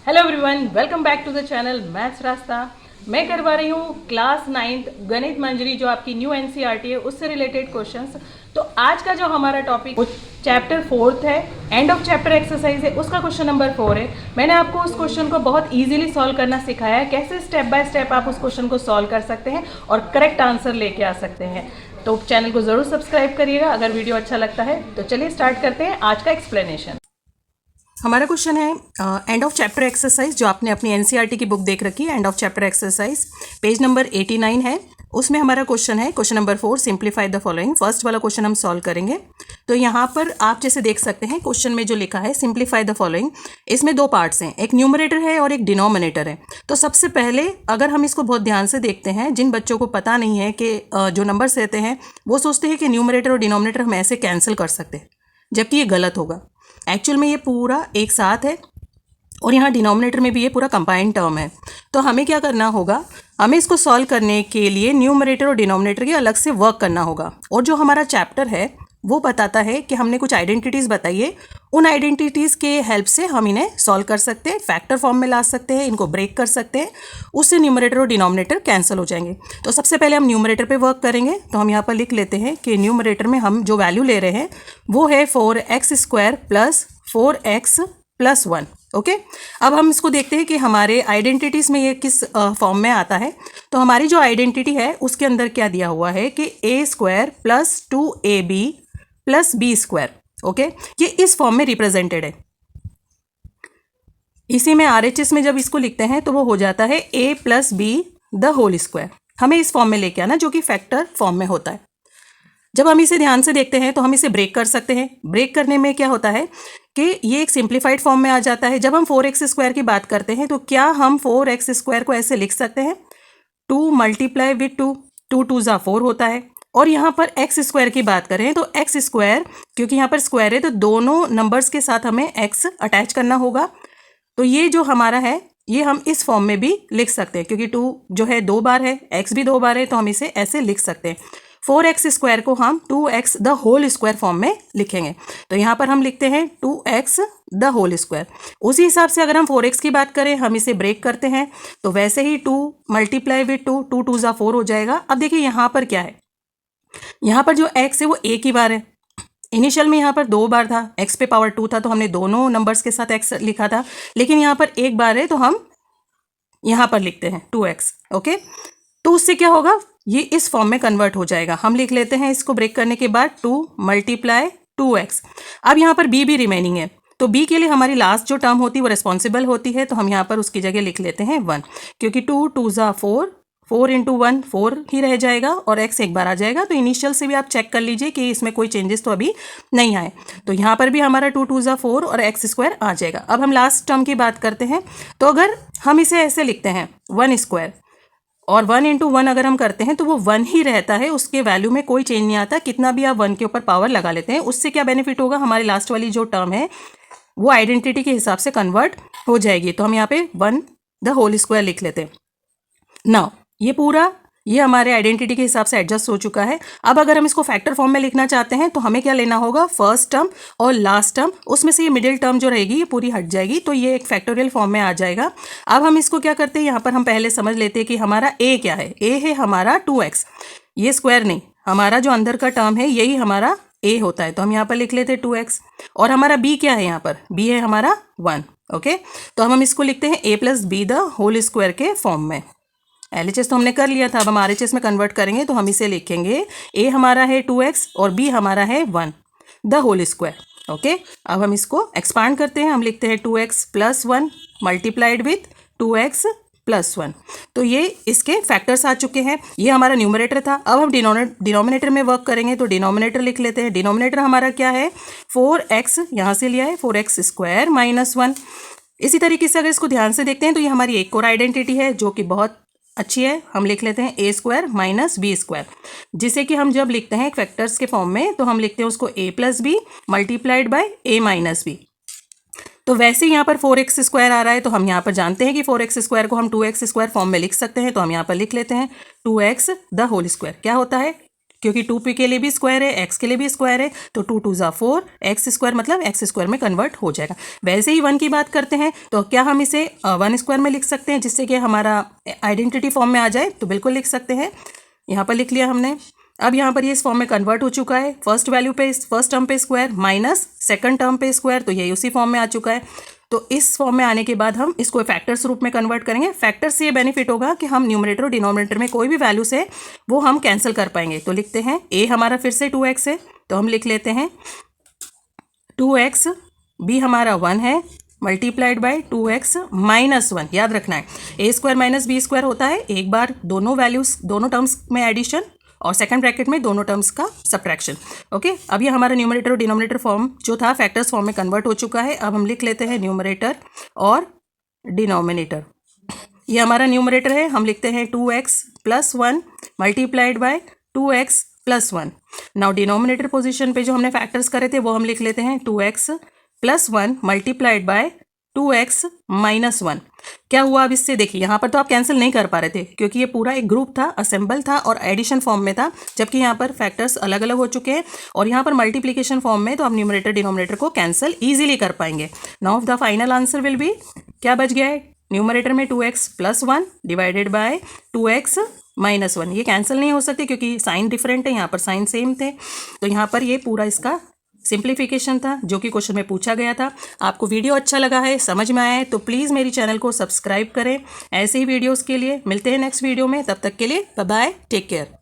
Hello everyone, welcome back to the channel maths Rasta. मैं करवा रही हूँ क्लास 9th गणित मंजरी, जो आपकी न्यू एनसीईआरटी है, उससे रिलेटेड क्वेश्चंस। तो आज का जो हमारा टॉपिक वो चैप्टर 4 है, एंड ऑफ चैप्टर एक्सरसाइज है, उसका क्वेश्चन नंबर 4 है। मैंने आपको उस क्वेश्चन को बहुत ईजिली सॉल्व करना सिखाया है, कैसे स्टेप बाय स्टेप आप उस क्वेश्चन को सॉल्व कर सकते हैं और करेक्ट आंसर लेके आ सकते हैं। तो चैनल को ज़रूर सब्सक्राइब करिएगा अगर वीडियो अच्छा लगता है। तो चलिए स्टार्ट करते हैं आज का एक्सप्लेनेशन। हमारा क्वेश्चन है एंड ऑफ चैप्टर एक्सरसाइज, जो आपने अपनी एनसीईआरटी की बुक देख रखी है। End of chapter exercise page number 89 है। उसमें हमारा क्वेश्चन है question number 4, simplify the following. First वाला क्वेश्चन हम सॉल्व करेंगे। तो यहाँ पर आप जैसे देख सकते हैं क्वेश्चन में जो लिखा है सिंप्लीफाई द फॉलोइंग, इसमें दो पार्ट्स हैं, एक न्यूमरेटर है और एक डिनोमिनेटर है। तो सबसे पहले अगर हम इसको बहुत ध्यान से देखते हैं, जिन बच्चों को पता नहीं है कि जो नंबर्स रहते हैं वो सोचते हैं कि न्यूमरेटर और डिनोमिनेटर हम ऐसे कैंसिल कर सकते हैं, जबकि ये गलत होगा। एक्चुअल में ये पूरा एक साथ है और यहाँ डिनोमिनेटर में भी ये पूरा कंबाइंड टर्म है। तो हमें क्या करना होगा, हमें इसको सॉल्व करने के लिए न्यूमरेटर और डिनोमिनेटर के अलग से वर्क करना होगा। और जो हमारा चैप्टर है वो बताता है कि हमने कुछ आइडेंटिटीज़ बताइए, उन आइडेंटिटीज़ के हेल्प से हम इन्हें सॉल्व कर सकते हैं, फैक्टर फॉर्म में ला सकते हैं, इनको ब्रेक कर सकते हैं, उससे न्यूमरेटर और डिनोमिनेटर कैंसिल हो जाएंगे। तो सबसे पहले हम न्यूमरेटर पे वर्क करेंगे। तो हम यहाँ पर लिख लेते हैं कि न्यूमरेटर में हम जो वैल्यू ले रहे हैं वो है 4x² plus 4x plus 1। Okay, अब हम इसको देखते हैं कि हमारे आइडेंटिटीज़ में ये किस फॉर्म में आता है। तो हमारी जो आइडेंटिटी है उसके अंदर क्या दिया हुआ है कि a² plus 2ab plus b²। Okay, ये इस फॉर्म में रिप्रेजेंटेड है। इसी में RHS में जब इसको लिखते हैं तो वो हो जाता है a plus b the whole square. हमें इस फॉर्म में लेके आना, जो कि फैक्टर फॉर्म में होता है। जब हम इसे ध्यान से देखते हैं तो हम इसे ब्रेक कर सकते हैं। ब्रेक करने में क्या होता है कि ये एक सिंप्लीफाइड फॉर्म में आ जाता है। जब हम 4x² की बात करते हैं तो क्या हम 4x² को ऐसे लिख सकते हैं, 2 मल्टीप्लाई विथ 2, 2 2 ज़ा 4 होता है। और यहाँ पर x² की बात करें तो x², क्योंकि यहाँ पर स्क्वायर है तो दोनों नंबर्स के साथ हमें x अटैच करना होगा। तो ये जो हमारा है ये हम इस फॉर्म में भी लिख सकते हैं, क्योंकि 2 जो है 2 बार है, x भी 2 बार है, तो हम इसे ऐसे लिख सकते हैं। 4x² को हम 2x the whole square form में लिखेंगे। तो यहाँ पर हम लिखते हैं 2x द होल स्क्वायर। उसी हिसाब से अगर हम 4x की बात करें, हम इसे ब्रेक करते हैं तो वैसे ही 2 मल्टीप्लाई विथ 2, 2 2 ज़ा 4 हो जाएगा। अब देखिए यहाँ पर क्या है, यहाँ पर जो x है वो एक ही बार है। इनिशियल में यहाँ पर 2 बार था, x पे पावर 2 था तो हमने दोनों नंबर्स के साथ x लिखा था, लेकिन यहाँ पर एक बार है तो हम यहाँ पर लिखते हैं 2x। ओके, तो उससे क्या होगा, ये इस फॉर्म में कन्वर्ट हो जाएगा। हम लिख लेते हैं इसको ब्रेक करने के बाद 2 मल्टीप्लाई 2x। अब यहाँ पर b भी रिमेनिंग है, तो b के लिए हमारी लास्ट जो टर्म होती है वो रिस्पॉन्सिबल होती है, तो हम यहाँ पर उसकी जगह लिख लेते हैं 1, क्योंकि 2 2 ज़ा 4, 4 इंटू 1 4 ही रह जाएगा और x एक बार आ जाएगा। तो इनिशियल से भी आप चेक कर लीजिए कि इसमें कोई चेंजेस तो अभी नहीं आए। तो यहाँ पर भी हमारा 2 2 ज़ा 4 और x² आ जाएगा। अब हम लास्ट टर्म की बात करते हैं। तो अगर हम इसे ऐसे लिखते हैं 1² और 1 इंटू 1 अगर हम करते हैं तो वो 1 ही रहता है, उसके वैल्यू में कोई चेंज नहीं आता। कितना भी आप 1 के ऊपर पावर लगा लेते हैं, उससे क्या बेनिफिट होगा, हमारी लास्ट वाली जो टर्म है वो आइडेंटिटी के हिसाब से कन्वर्ट हो जाएगी। तो हम यहाँ पे 1 द होल स्क्वायर लिख लेते हैं। नाउ ये पूरा ये हमारे आइडेंटिटी के हिसाब से एडजस्ट हो चुका है। अब अगर हम इसको फैक्टर फॉर्म में लिखना चाहते हैं तो हमें क्या लेना होगा, फर्स्ट टर्म और लास्ट टर्म, उसमें से ये मिडिल टर्म जो रहेगी ये पूरी हट जाएगी, तो ये एक फैक्टोरियल फॉर्म में आ जाएगा। अब हम इसको क्या करते हैं, यहाँ पर हम पहले समझ लेते हैं कि हमारा a क्या है। a है हमारा 2x, ये स्क्वायर नहीं, हमारा जो अंदर का टर्म है यही हमारा a होता है, तो हम यहाँ पर लिख लेते हैं 2x। और हमारा b क्या है, यहाँ पर b है हमारा 1। ओके, तो हम इसको लिखते हैं a plus b the whole square के फॉर्म में। LHS तो हमने कर लिया था, अब हम RHS में कन्वर्ट करेंगे तो हम इसे लिखेंगे a हमारा है 2x और b हमारा है 1 द होल स्क्वायर। ओके, अब हम इसको एक्सपांड करते हैं, हम लिखते हैं 2x plus 1 multiplied with 2x plus 1। तो ये इसके फैक्टर्स आ चुके हैं। ये हमारा न्यूमरेटर था। अब हम डिनोमिनेटर में वर्क करेंगे, तो डिनोमिनेटर लिख लेते हैं। डिनोमिनेटर हमारा क्या है, 4x यहाँ से लिया है, 4x² माइनस 1। इसी तरीके से अगर इसको ध्यान से देखते हैं तो ये हमारी एक और आइडेंटिटी है जो कि बहुत अच्छी है। हम लिख लेते हैं a² माइनस b², जिसे कि हम जब लिखते हैं फैक्टर्स के फॉर्म में तो हम लिखते हैं उसको a plus B multiplied by a minus B. तो वैसे यहाँ पर 4x² आ रहा है, तो हम यहाँ पर जानते हैं कि 4x² को हम 2x² फॉर्म में लिख सकते हैं, तो हम यहाँ पर लिख लेते हैं 2x द होल स्क्वायर। क्या होता है क्योंकि 2p के लिए भी स्क्वायर है, x के लिए भी स्क्वायर है, तो 2 2 ज़ा 4, एक्स स्क्वायर मतलब एक्स स्क्वायर में कन्वर्ट हो जाएगा। वैसे ही 1 की बात करते हैं तो क्या हम इसे 1 स्क्वायर में लिख सकते हैं जिससे कि हमारा आइडेंटिटी फॉर्म में आ जाए? तो बिल्कुल लिख सकते हैं। यहाँ पर लिख लिया हमने। अब यहाँ पर ये इस फॉर्म में कन्वर्ट हो चुका है। फर्स्ट वैल्यू पे, फर्स्ट टर्म पे स्क्वायर माइनस सेकंड टर्म पे स्क्वायर, तो ये उसी फॉर्म में आ चुका है। तो इस फॉर्म में आने के बाद हम इसको फैक्टर्स रूप में कन्वर्ट करेंगे। फैक्टर्स से ये बेनिफिट होगा कि हम न्यूमरेटर और डिनोमिनेटर में कोई भी वैल्यू से वो हम कैंसिल कर पाएंगे। तो लिखते हैं a हमारा फिर से 2x है, तो हम लिख लेते हैं 2x, b हमारा 1 है मल्टीप्लाइड बाय 2x माइनस 1। याद रखना है a square minus B square होता है एक बार दोनों वैल्यूज, दोनों टर्म्स में एडिशन और सेकंड ब्रैकेट में दोनों टर्म्स का सब्ट्रैक्शन। ओके, अब ये हमारा न्यूमरेटर और डिनोमिनेटर फॉर्म जो था फैक्टर्स फॉर्म में कन्वर्ट हो चुका है। अब हम लिख लेते हैं न्यूमरेटर और डिनोमिनेटर। ये हमारा न्यूमरेटर है, हम लिखते हैं 2x plus 1 multiplied by 2x plus 1। Now denominator position पे जो हमने फैक्टर्स करे थे वो हम लिख लेते हैं 2x plus 1 multiplied by 2x minus 1। क्या हुआ अब इससे? देखिए यहाँ पर तो आप कैंसिल नहीं कर पा रहे थे क्योंकि ये पूरा एक ग्रुप था, असेंबल था और एडिशन फॉर्म में था, जबकि यहाँ पर फैक्टर्स अलग अलग हो चुके हैं और यहाँ पर मल्टीप्लिकेशन फॉर्म में, तो आप न्यूमरेटर डिनोमिनेटर को कैंसिल ईजिली कर पाएंगे। Now the final answer will be, क्या बच गया है? न्यूमरेटर में 2x plus 1 divided by 2x minus 1। ये कैंसिल नहीं हो सकते क्योंकि साइन डिफरेंट है, यहाँ पर साइन सेम थे। तो यहाँ पर ये पूरा इसका सिंप्लीफिकेशन था जो कि क्वेश्चन में पूछा गया था। आपको वीडियो अच्छा लगा है, समझ में आया है तो प्लीज़ मेरी चैनल को सब्सक्राइब करें। ऐसे ही वीडियोस के लिए मिलते हैं नेक्स्ट वीडियो में। तब तक के लिए बाय बाय, टेक केयर।